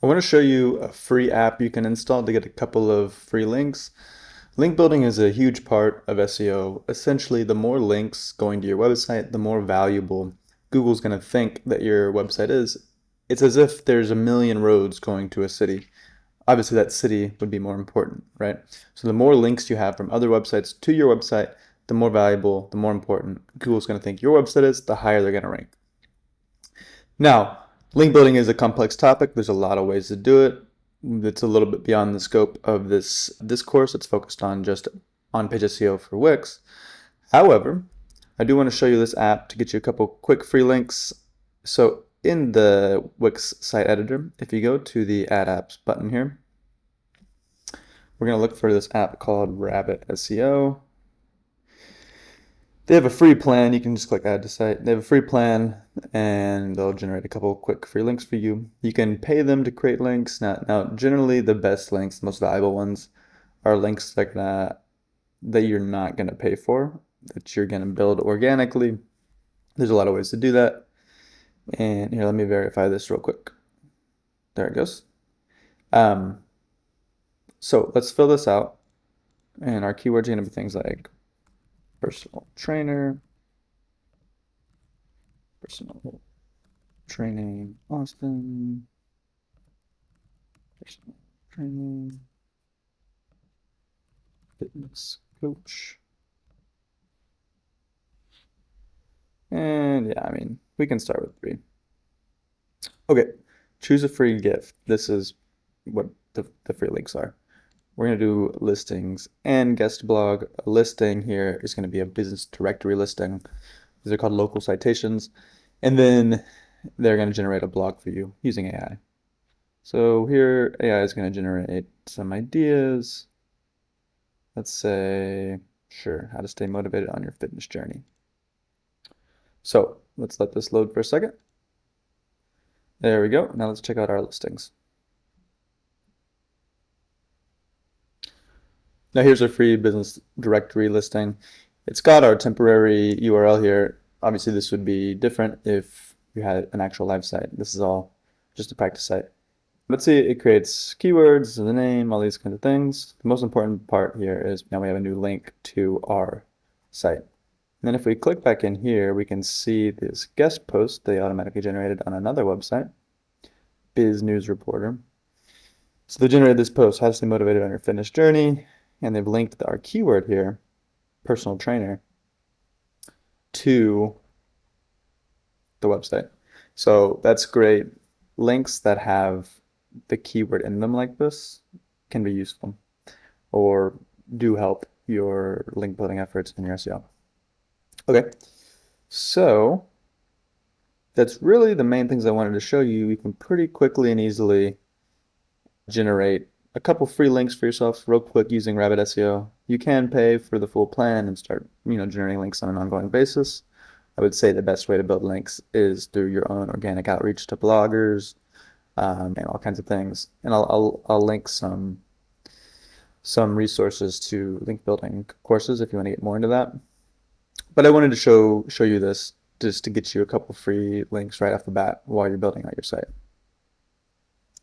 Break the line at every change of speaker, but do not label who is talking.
I want to show you a free app you can install to get a couple of free links. Link building is a huge part of SEO. Essentially, the more links going to your website, the more valuable Google's going to think that your website is. It's as if there's a million roads going to a city. Obviously, that city would be more important, right? So the more links you have from other websites to your website, the more valuable, the more important Google's going to think your website is, the higher they're going to rank. Now, link building is a complex topic. There's a lot of ways to do it. It's a little bit beyond the scope of this course. It's focused on just on-page SEO for Wix. However, I do want to show you this app to get you a couple quick free links. So in the Wix site editor, if you go to the Add Apps button here, we're going to look for this app called Rabbit SEO. They have a free plan. You can just click add to site. They have a free plan and they'll generate a couple quick free links for you. You can pay them to create links. Now generally the best links, the most valuable ones are links like that you're not going to pay for, that you're going to build organically. There's a lot of ways to do that. And here, let me verify this real quick. There it goes. So let's fill this out. And our keywords are going to be things like personal trainer, personal training, Austin, personal training, fitness coach. And yeah, I mean, we can start with 3. Okay, choose a free gift. This is what the free links are. We're going to do listings and guest blog. A listing here is going to be a business directory listing. These are called local citations. And then they're going to generate a blog for you using AI. So here, AI is going to generate some ideas. Let's say, sure, how to stay motivated on your fitness journey. So let's let this load for a second. There we go. Now let's check out our listings. Now here's our free business directory listing. It's got our temporary URL here. Obviously this would be different if you had an actual live site. This is all just a practice site. Let's see, it creates keywords, the name, all these kinds of things. The most important part here is now we have a new link to our site. And then if we click back in here, we can see this guest post they automatically generated on another website, Biz News Reporter. So they generated this post, how to stay motivated on your fitness journey. And they've linked our keyword here, personal trainer, to the website. So that's great. Links that have the keyword in them like this can be useful or do help your link building efforts in your SEO. Okay, so that's really the main things I wanted to show you. You can pretty quickly and easily generate a couple free links for yourself real quick using Rabbit SEO. You can pay for the full plan and start, generating links on an ongoing basis. I would say the best way to build links is through your own organic outreach to bloggers and all kinds of things. And I'll link some resources to link building courses if you want to get more into that. But I wanted to show you this just to get you a couple free links right off the bat while you're building out your site.